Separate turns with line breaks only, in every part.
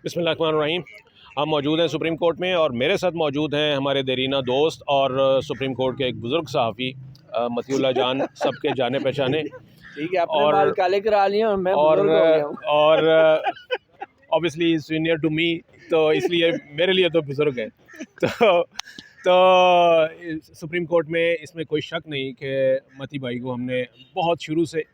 बिस्मिल्लाहिर्रहमानिर्रहीम। हम मौजूद हैं सुप्रीम कोर्ट में और मेरे साथ मौजूद हैं हमारे देरीना दोस्त और सुप्रीम कोर्ट के एक बुज़ुर्ग सहाफ़ी मतीउल्लाह जान, सबके जाने पहचाने।
ठीक है, अपने बाल
और
काले करा लिए और मैं
और
बुजुर्ग हो गया हूँ।
और ऑब्वियसली सीनियर टू मी, तो इसलिए मेरे लिए तो बुज़ुर्ग है। तो सुप्रीम कोर्ट में इसमें कोई शक नहीं कि मती भाई को हमने बहुत शुरू से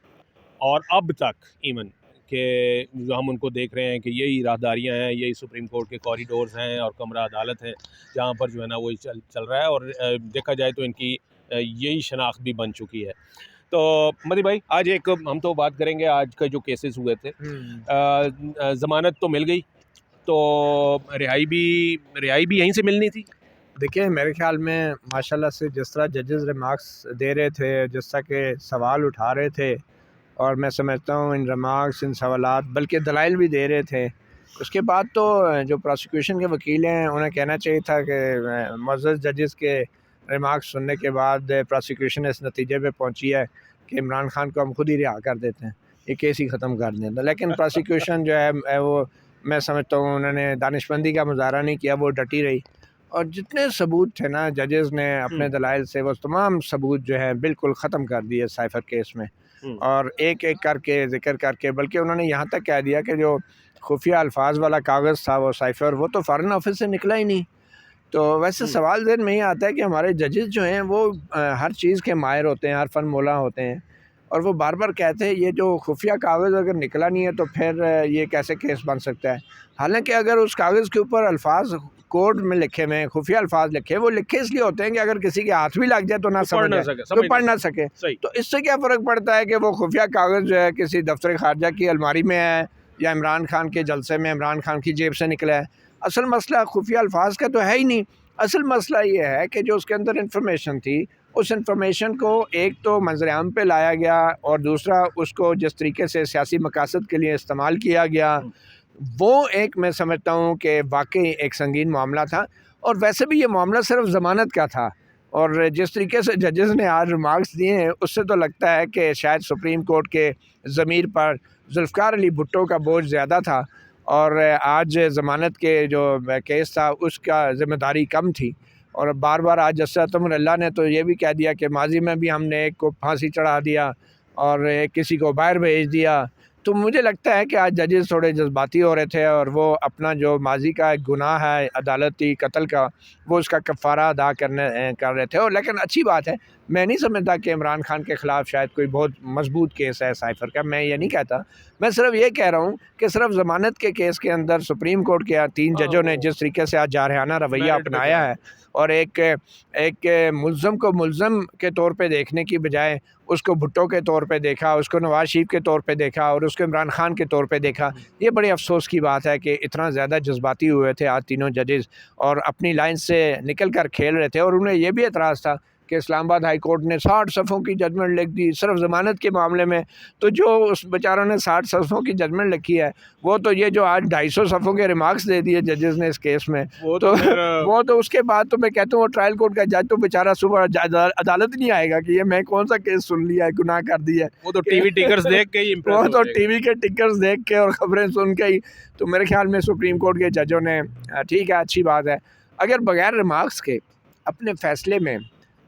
और अब तक इवन कि जो हम उनको देख रहे हैं कि यही राहदारियाँ हैं, यही सुप्रीम कोर्ट के कॉरिडोर्स हैं और कमरा अदालत है जहाँ पर जो है ना वही चल चल रहा है। और देखा जाए तो इनकी यही शनाख्त भी बन चुकी है। तो मदी भाई, आज एक हम तो बात करेंगे आज का जो केसेस हुए थे। ज़मानत तो मिल गई, तो रिहाई भी यहीं से मिलनी थी।
देखिए, मेरे ख्याल में माशाल्लाह से जिस तरह जजेस रिमार्क्स दे रहे थे, जिस तरह के सवाल उठा रहे थे, और मैं समझता हूँ इन रिमार्क्स, इन सवालात बल्कि दलाइल भी दे रहे थे। उसके बाद तो जो प्रोसिक्यूशन के वकील हैं उन्हें कहना चाहिए था कि मुअज़्ज़ज़ जजेस के रिमार्क्स सुनने के बाद प्रोसिक्यूशन इस नतीजे पे पहुंची है कि इमरान खान को हम खुद ही रिहा कर देते हैं, ये केस ही ख़त्म कर देते हैं। लेकिन प्रोसिक्यूशन जो है वो, मैं समझता हूँ उन्होंने दानिशमंदी का मुजाहरा नहीं किया, वो डटी रही। और जितने सबूत थे ना जजेस ने अपने दलाइल से, वो तमाम सबूत जो है बिल्कुल ख़त्म कर दिए साइफ़र केस में। और एक एक करके ज़िक्र करके, बल्कि उन्होंने यहाँ तक कह दिया कि जो खुफिया अल्फाज वाला कागज़ था वो साइफ़र, वो तो फ़ॉरेन ऑफिस से निकला ही नहीं। तो वैसे सवाल ज़हन में ये आता है कि हमारे जजेस जो हैं वो हर चीज़ के माहिर होते हैं, हर फन मोला होते हैं, और वो बार बार कहते हैं ये जो खुफिया कागज़ अगर निकला नहीं है तो फिर ये कैसे केस बन सकता है। हालांकि अगर उस कागज़ के ऊपर अल्फाज कोड में लिखे हुए हैं, खुफिया अल्फाज लिखे, वो लिखे इसलिए होते हैं कि अगर किसी के हाथ भी लग जाए तो ना समझ जाए, तो पढ़ ना सके। तो इससे क्या फ़र्क पड़ता है कि वो खुफिया कागज़ जो है किसी दफ्तर खारजा की अलमारी में है या इमरान खान के जलसे में इमरान खान की जेब से निकला है। असल मसला खुफिया अल्फाज का तो है ही नहीं। असल मसला ये है कि जो उसके अंदर इंफॉर्मेशन थी, उस इंफॉर्मेशन को एक तो मंजर-ए-आम पे लाया गया और दूसरा उसको जिस तरीके से सियासी मकासद के लिए इस्तेमाल किया गया, वो एक मैं समझता हूँ कि वाकई एक संगीन मामला था। और वैसे भी ये मामला सिर्फ ज़मानत का था, और जिस तरीके से जजेस ने आज रिमार्क्स दिए हैं उससे तो लगता है कि शायद सुप्रीम कोर्ट के ज़मीर पर जुल्फ़िकार अली भुट्टो का बोझ ज़्यादा था और आज ज़मानत के जो केस था उसका ज़िम्मेदारी कम थी। और बार बार आज जस्टिस अल्लाह ने तो ये भी कह दिया कि माजी में भी हमने एक को फांसी चढ़ा दिया और किसी को बाहर भेज दिया। तो मुझे लगता है कि आज जजेस थोड़े जज्बाती हो रहे थे और वो अपना जो माजी का एक गुनाह है अदालती कत्ल का, वो उसका कफ़ारा अदा कर रहे थे। और लेकिन अच्छी बात है, मैं नहीं समझता कि इमरान खान के ख़िलाफ़ शायद कोई बहुत मजबूत केस है साइफ़र का, मैं ये नहीं कहता। मैं सिर्फ ये कह रहा हूँ कि सिर्फ ज़मानत के केस के अंदर सुप्रीम कोर्ट के 3 जजों ने जिस तरीके से आज जारहाना रवैया अपनाया है और एक मुल्ज़म को मुल्ज़म के तौर पे देखने की बजाय उसको भुट्टो के तौर पे देखा, उसको नवाज़ शरीफ के तौर पे देखा और उसको इमरान खान के तौर पे देखा। ये बड़े अफ़सोस की बात है कि इतना ज़्यादा जज्बाती हुए थे आज तीनों जजेस और अपनी लाइन से निकल कर खेल रहे थे। और उन्हें ये भी एतराज़ था कि इस्लामाबाद हाई कोर्ट ने 60 सफ़ों की जजमेंट लिख दी सिर्फ ज़मानत के मामले में। तो जो उस बेचारों ने 60 सफ़ों की जजमेंट लिखी है, वो तो ये जो आज 250 सफ़ों के रिमार्क्स दे दिए जजेस ने इस केस में, वो तो उसके बाद तो मैं कहता हूँ वो ट्रायल कोर्ट का जज तो बेचारा सुबह अदालत नहीं आएगा कि ये मैं कौन सा केस सुन लिया है, गुनाह कर दिया है।
वो तो टीवी टिकर्स देख के ही
वो तो टीवी के टिकर्स देख के और ख़बरें सुन के ही। तो मेरे ख्याल में सुप्रीम कोर्ट के जजों ने, ठीक है, अच्छी बात है, अगर बगैर रिमार्क्स के अपने फ़ैसले में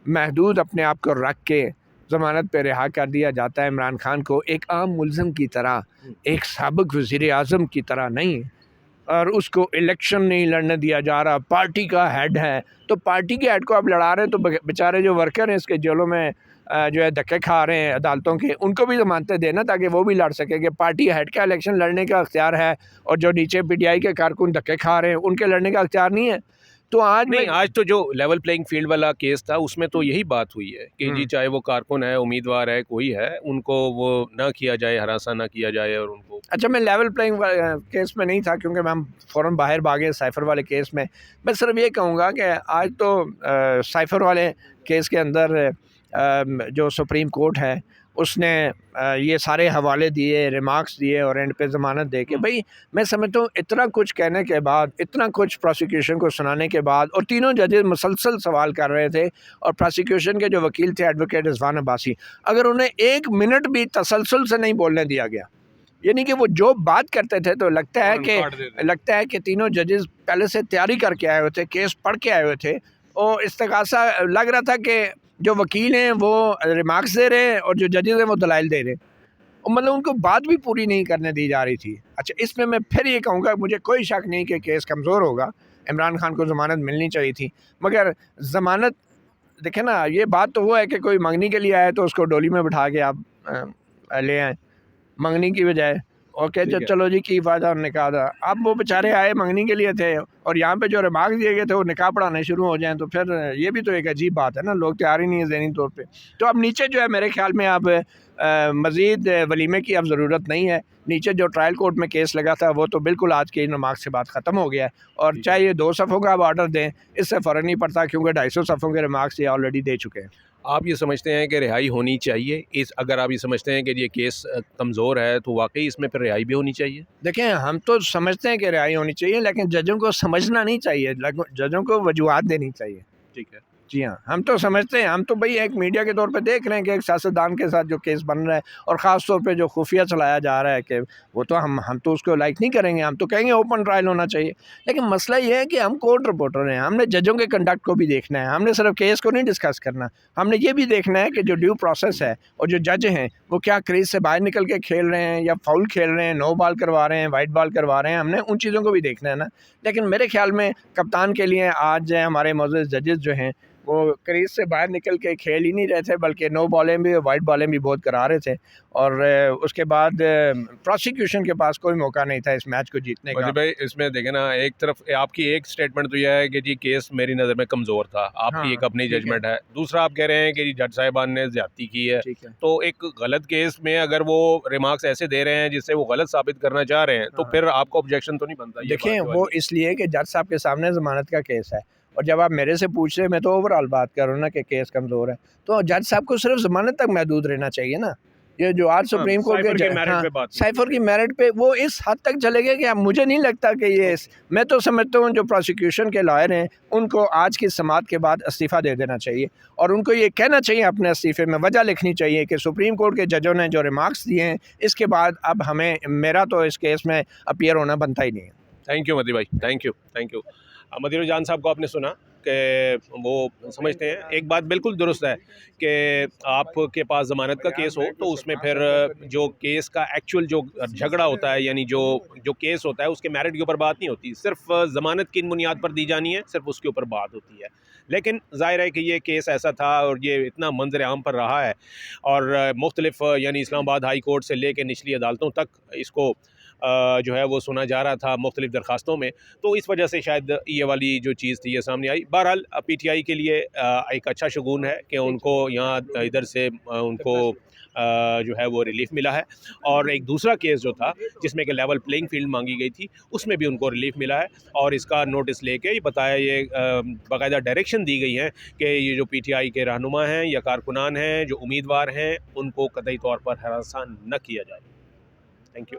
महदूद अपने आप को रख के ज़मानत पे रिहा कर दिया जाता है इमरान खान को एक आम मुल्ज़िम की तरह, एक साबिक़ वज़ीर आज़म की तरह नहीं, और उसको इलेक्शन नहीं लड़ने दिया जा रहा, पार्टी का हेड है, तो पार्टी के हेड को आप लड़ा रहे हैं, तो बेचारे जो वर्कर हैं इसके जेलों में जो है धक्के खा रहे हैं अदालतों के, उनको भी ज़मानतें देना ताकि वो भी लड़ सके कि पार्टी हेड का इलेक्शन लड़ने का अख्तियार है और जो नीचे PTI के कारकुन धक्के खा रहे हैं उनके लड़ने का अख्तियार नहीं है। तो आज
तो जो लेवल प्लेइंग फील्ड वाला केस था उसमें तो यही बात हुई है कि जी चाहे वो कारकुन है, उम्मीदवार है, कोई है, उनको वो ना किया जाए, हरासा ना किया जाए और उनको।
अच्छा, मैं लेवल प्लेइंग केस में नहीं था क्योंकि मैं फ़ौरन बाहर भागे साइफ़र वाले केस में। मैं सिर्फ ये कहूँगा कि आज तो साइफ़र वाले केस के अंदर जो सुप्रीम कोर्ट है उसने ये सारे हवाले दिए, रिमार्क्स दिए और एंड पे ज़मानत दे के, भाई मैं समझता हूँ इतना कुछ कहने के बाद, इतना कुछ प्रोसिक्यूशन को सुनाने के बाद, और तीनों जजेस मुसलसल सवाल कर रहे थे और प्रोसिक्यूशन के जो वकील थे एडवोकेट रिजवान अब्बासी, अगर उन्हें 1 मिनट भी तसलसल से नहीं बोलने दिया गया, यानी कि वो जो बात करते थे तो लगता है कि तीनों जजेस पहले से तैयारी करके आए हुए थे, केस पढ़ के आए हुए थे, और इस्तगासा लग रहा था कि जो वकील हैं वो रिमार्क्स दे रहे हैं और जो जजेस हैं वो दलाइल दे रहे हैं, और मतलब उनको बात भी पूरी नहीं करने दी जा रही थी। अच्छा, इसमें मैं फिर ये कहूँगा, मुझे कोई शक नहीं कि केस कमज़ोर होगा, इमरान खान को ज़मानत मिलनी चाहिए थी, मगर ज़मानत देखें ना, ये बात तो वो है कि कोई मंगनी के लिए आए तो उसको डोली में बिठा के आप ले आए मंगनी की बजाय, और कहते चलो जी की फ़ायदा और निकाह था। अब वो बेचारे आए मंगनी के लिए थे और यहाँ पे जो रिमार्क दिए गए थे वो निकाह पढ़ाने शुरू हो जाएं, तो फिर ये भी तो एक अजीब बात है ना, लोग तैयार ही नहीं है ज़हनी तौर पे। तो अब नीचे जो है मेरे ख्याल में अब मज़ीद वलीमे की अब ज़रूरत नहीं है। नीचे जो ट्रायल कोर्ट में केस लगा था वो तो बिल्कुल आज के इन रिमार्क से बात ख़त्म हो गया है, और चाहे ये 2 सफ़ों का अब ऑर्डर दें, इससे फ़र्क नहीं पड़ता, क्योंकि 250 सफ़ों के रिमार्क्स ये ऑलरेडी दे चुके हैं।
आप ये समझते हैं कि रिहाई होनी चाहिए? इस अगर आप ये समझते हैं कि ये केस कमज़ोर है तो वाक़ई इसमें फिर रिहाई भी होनी चाहिए?
देखें, हम तो समझते हैं कि रिहाई होनी चाहिए, लेकिन जजों को समझना नहीं चाहिए, जजों को वजूहात देनी चाहिए।
ठीक है।
जी हाँ, हम तो समझते हैं, हम तो भाई एक मीडिया के तौर पे देख रहे हैं कि एक सियासतदान के साथ जो केस बन रहा है, और ख़ास तौर पे जो खुफिया चलाया जा रहा है, कि वो तो हम तो उसको लाइक नहीं करेंगे, हम तो कहेंगे ओपन ट्रायल होना चाहिए। लेकिन मसला ये है कि हम कोर्ट रिपोर्टर हैं, हमने जजों के कंडक्ट को भी देखना है, हमने सिर्फ केस को नहीं डिस्कस करना, हमने ये भी देखना है कि जो ड्यू प्रोसेस है और जो जज हैं वो क्या क्रीज से बाहर निकल के खेल रहे हैं या फाउल खेल रहे हैं, नो बॉल करवा रहे हैं, वाइट बॉल करवा रहे हैं, हमने उन चीज़ों को भी देखना है ना। लेकिन मेरे ख्याल में कप्तान के लिए आज हमारे मौजूद जजेस जो हैं वो क्रीज से बाहर निकल के खेल ही नहीं रहे थे, बल्कि नो बॉलें भी और वाइट बॉलें भी बहुत करा रहे थे, और उसके बाद प्रोसिक्यूशन के पास कोई मौका नहीं था इस मैच को जीतने का।
भाई इसमें देखें ना, एक तरफ आपकी एक स्टेटमेंट तो यह है कि जी केस मेरी नज़र में कमज़ोर था, आपकी एक अपनी जजमेंट है। दूसरा आप कह रहे हैं कि जी जज साहिबान ने ज़्यादती की है। तो एक गलत केस में अगर वो रिमार्क्स ऐसे दे रहे हैं जिससे वो गलत साबित करना चाह रहे हैं, तो फिर आपको ऑब्जेक्शन तो नहीं बनता?
देखिए, वो इसलिए कि जज साहब के सामने ज़मानत का केस है, और जब आप मेरे से पूछ रहे हैं, मैं तो ओवरऑल बात कर रहा हूँ ना कि केस कमज़ोर है, तो जज साहब को सिर्फ ज़मानत तक महदूद रहना चाहिए ना। ये जो आज सुप्रीम कोर्ट के साइफर की मेरिट पे वो इस हद तक चले गए कि अब मुझे नहीं लगता कि ये मैं तो समझता हूँ जो प्रोसिक्यूशन के लॉयर हैं उनको आज की समाअत के बाद इस्तीफ़ा दे देना चाहिए, और उनको ये कहना चाहिए अपने इस्तीफ़े में वजह लिखनी चाहिए कि सुप्रीम कोर्ट के जजों ने जो रिमार्क्स दिए हैं इसके बाद अब हमें, मेरा तो इस केस में अपीयर होना बनता ही नहीं है।
थैंक यू मदी भाई, थैंक यू। मदीर जान साहब को आपने सुना कि वो समझते हैं, एक बात बिल्कुल दुरुस्त है कि आपके पास ज़मानत का केस हो तो उसमें फिर जो केस का एक्चुअल जो झगड़ा होता है, यानी जो केस होता है उसके मेरिट के ऊपर बात नहीं होती, सिर्फ ज़मानत किन बुनियाद पर दी जानी है, सिर्फ उसके ऊपर बात होती है। लेकिन ज़ाहिर है कि ये केस ऐसा था और ये इतना मंजर आम पर रहा है, और मुख्तलिफ यानी इस्लामाबाद हाई कोर्ट से ले कर निचली अदालतों तक इसको जो है वो सुना जा रहा था मुख्तलिफ दरखास्तों में, तो इस वजह से शायद ये वाली जो चीज़ थी ये सामने आई। बहरहाल PTI के लिए एक अच्छा शगुन है कि उनको यहाँ इधर से उनको जो है वो रिलीफ मिला है, और एक दूसरा केस जो था जिसमें कि लेवल प्लेइंग फील्ड मांगी गई थी उसमें भी उनको रिलीफ मिला है, और इसका नोटिस लेके ये बताया, ये बाकायदा डायरेक्शन दी गई है कि ये जो PTI के रहनुमा हैं या कारकुनान हैं जो उम्मीदवार हैं उनको कतई तौर पर हरासा न किया जाए। Thank you.